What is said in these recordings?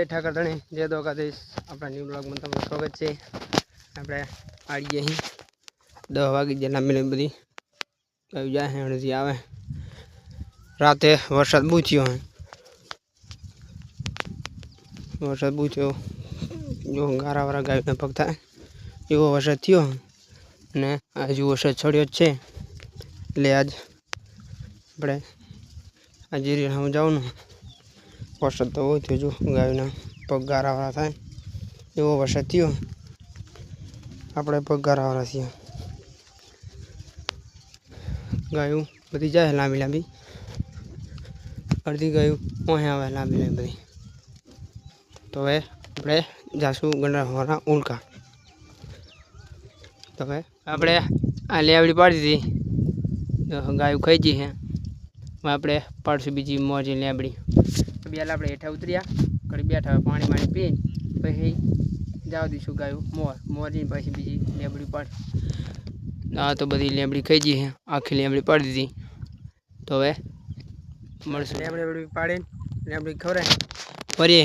ઠાકર ધણી જય દ્વારકાધીશ આપણા ન્યૂ બ્લોગમાં તમારું સ્વાગત છે। આપણે આવીએ અહીં 10 વાગી જેટલા મિનિટ બધી આવી જાય હજી આવે રાતે વરસાદ બહુ થયો જો ગારાવાળા ગાયને પગ થાય એવો વરસાદ થયો અને હજુ વરસાદ છોડ્યો જ છે એટલે આજ આપણે આજે હું જાઉં વરસાદ તો બહુ થયો જો ગાયના પગ ગારાવાળા થાય એવો વરસાદ થયો આપણે પગ ગારાવાળા છીએ ગાયું બધી જાય લાંબી લાંબી અડધી ગાયું અહીં આવે લાંબી લાંબી બધી તો હવે આપણે જાશું ગંડાવાળા ઉલ્કા તો હવે આપણે આ લેવડી પાડી દીધી ગાયું ખાઈ જઈ છે આપણે પાડશું બીજી મોજી લેબડી પહેલાં આપણે હેઠા ઉતર્યા ઘડી બેઠા પાણી પાણી પી પછી જવા દઈશું ગાયું મોરજી પછી બીજી લેબડી પાડી આ તો બધી લેબડી ખાઈ જઈ છે આખી લેબડી પાડી દીધી તો હવે મળશું લેબડી પાડીને લેબડી ખવડાય ફરીએ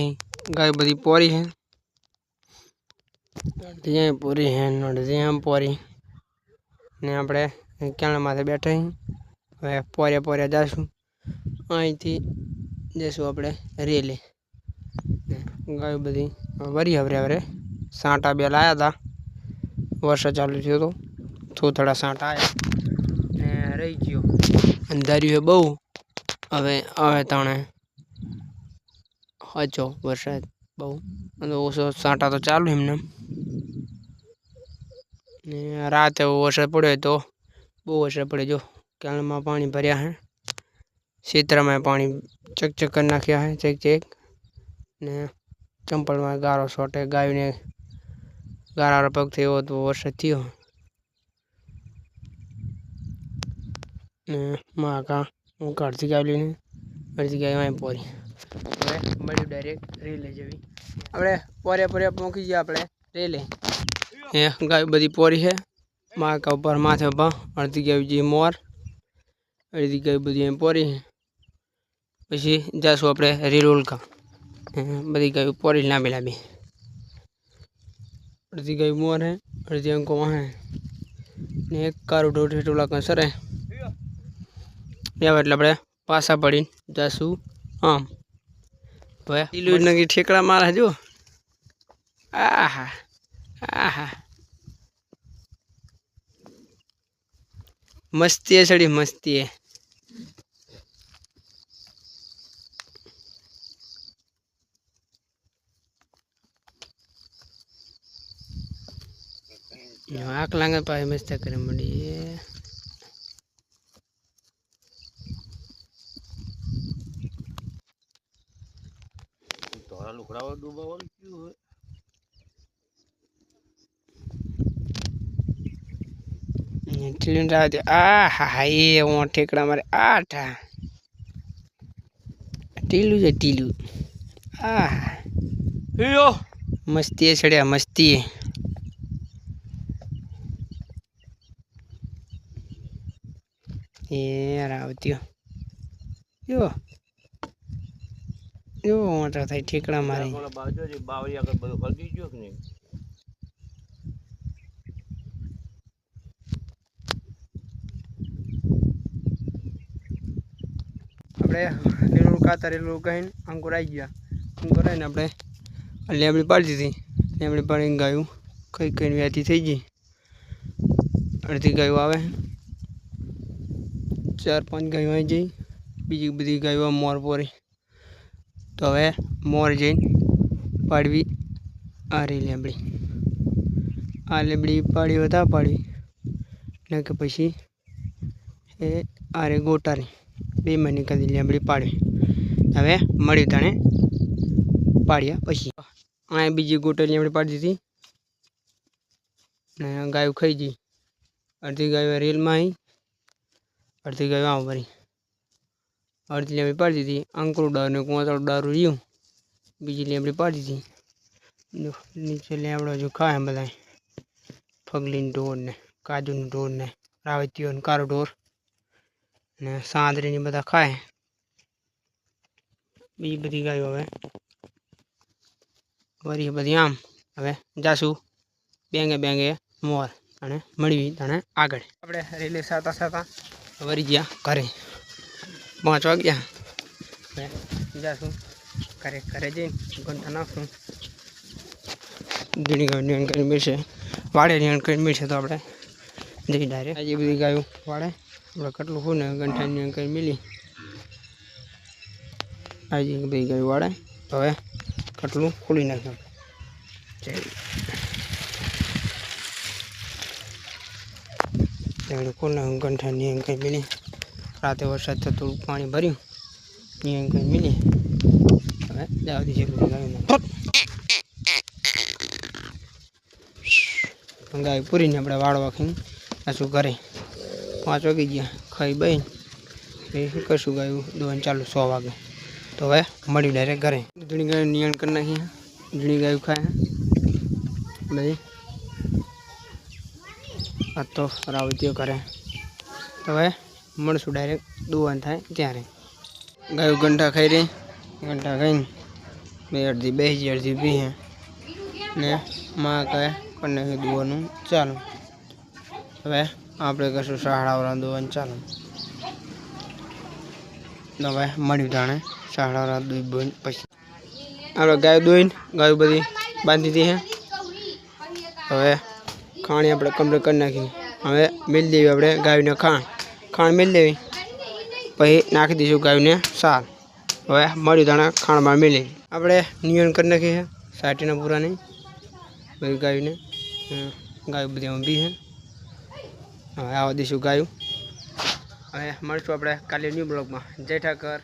ગાય બધી પોરી છે ત્યાં પૂરી છે ત્યાં પોરી ને આપણે ક્યાં માથે બેઠા હવે પોર્યા જઈશું અહીંથી જઈશું આપણે રેલે ગાય બધી વરી હવે સાંટા બે લાવ્યા હતા વરસાદ ચાલુ થયો તો થોડા સાંટા આવ્યા ને રહી ગયો અંધાર્યું છે બહુ હવે તાણે હચો વરસાદ બહુ ઓછો સાંટા તો ચાલુ એમને ને રાતે વરસાદ પડ્યો તો બહુ વરસાદ પડે જો કેળમાં પાણી ભર્યા હે ક્ષેત્રમાં પાણી ચકચક કરી નાખ્યા હે ચેક ને ચંપલમાં ગારો છોટે ગાયને ગારાનો પગ થયો તો વરસાદ થયો ને માકા હું ઘરથી ગાય લઈને અડધી ગાય અહીં પોરી હવે મળ્યું ડાયરેક્ટ રેલે જેવી આપણે પોર્યા પહોંચી ગયા આપણે રેલે ગાય બધી પોરી છે માકા ઉપર માથે ઉભા અડધી ગાય જે મોર અડધી ગાય બધી એમ પોરી પછી જાશું આપણે રેલ ઉલ્કા બધી ગાય પોરી લાંબી લાંબી અડધી ગાય મોર હે અડધી અંકો વાહે ને એક કારું ઢોર ઠેઠુલા કંસરે એટલે આપણે પાછા પડીને જાશું આમ હવે ઈલું નગી ઠેકડા મારા જો આહા આહા મસ્તી है सड़ी मस्ती है आँख लांगे पाए मस्त करे मड़ी तोरा लुकड़ा डूबा क्यों है ये वो ठेकड़ा मारे आठा टीलू जे टीलू मस्ती है सड़िया मस्ती है यार आवती यो यो मोटा था ठेकड़ा मारे આપણે લીલું કાતા રેલું કહીને અંકુર આવી ગયા અંકુર આવીને આપણે લેબડી પાડી દીધી લેબડી પાડીને ગાયું કઈ વ્યાતી થઈ ગઈ અડધી ગાયું આવે 4-5 ગાયો આવી જઈ બીજી બધી ગાયો મોર પોરી તો હવે મોર જઈને પાડવી આ રે લેબડી પાડી વધારે પાડવી ને કે પછી એ આ રે ગોટારી 2 મહિને કદી લેબડી પાડવી હવે મળ્યું તને પાડ્યા પછી આ બીજી ગોટલ લેબડી પાડી દીધી ને ગાયું ખાઈ ગઈ અડધી ગાયો રેલમાં આવી અડધી ગાયો આમ ભરી અડધી લેબડી પાડી દીધી અંકુર દારૂ ને કોંતળું દારૂ રહ્યું બીજી લેબડી પાડી દીધી નીચે લેબડો જો ખાય બધા ફગલીન ઢોર ને કાજુનું ઢોર ને રાવતીઓ ને કારો ઢોર ને સાંદરીને બધા ખાય બીજી બધી ગાયો હવે વરી બધી આમ હવે જાશું બેંગે મોર અને મળવી તને આગળ આપણે રેલી સાતા વરી ગયા ઘરે 5 વાગ્યા હવે જાશું ઘરે જઈને ગંઠા નાખશું જીણી ગાયું કરી મળશે વાડે નિયણ કરી મળશે તો આપણે જઈ ડાયરેક્ટ આજે બધી ગાયું વાડે આપણે કેટલું હોય ને ગંઠા નિયણ કરી મિલી આજે બધી ગાયું વાડે હવે કેટલું ખોલી નાખ્યું કોને ગંઠા નિયમ કંઈ મિલી રાતે વરસાદ થતો થોડું પાણી ભર્યું નિયમ કંઈ મિલી હવે જવા દીધી બધી ગાય પૂરીને આપણે વાળવા ખાઈને પાછું ઘરે 5 વાગી ગયા ખાઈ બઈ એ કશું ગાયું દોવાનું ચાલુ 100 વાગે તો હવે મળી ડાયરેક્ટ ઘરે ઘણી ગાયું નિયણ કરી નાખી ઘણી ગાયું ખાય બધી આ તો રાવતીઓ કરે તો હવે મળશું ડાયરેક્ટ દુવાન થાય ત્યારે ગાયું ગંઠા ખાઈ રહી ગંઠા ખાઈને બે અડધી બેસી અડધી પીએ ને માં કહે કરીને દુવાનું ચાલુ હવે આપણે કશું શાળાવાળા દુવાનું ચાલુ હવે મળ્યું જાણે શાળાવાળા દૂધ બોઈને પછી આપણે ગાય દોઈને ગાયું બધી બાંધી દી હે હવે ખાણી આપણે કમ્પ્લીટ કરી નાખી હવે મેળ દેવી આપણે ગાયને ખાણ મેળ દેવી પછી નાખી દઈશું ગાયને સાર હવે મળ્યું દાણા ખાણમાં મેળી આપણે નિયણ કરી નાખીએ સાટીના પૂરા નહીં બધી ગાયને ગાયું બધી ઊભી છે હવે આવવા દઈશું ગાયું હવે મળશું આપણે કાલે ન્યૂ બ્લોગમાં જય ઠાકર.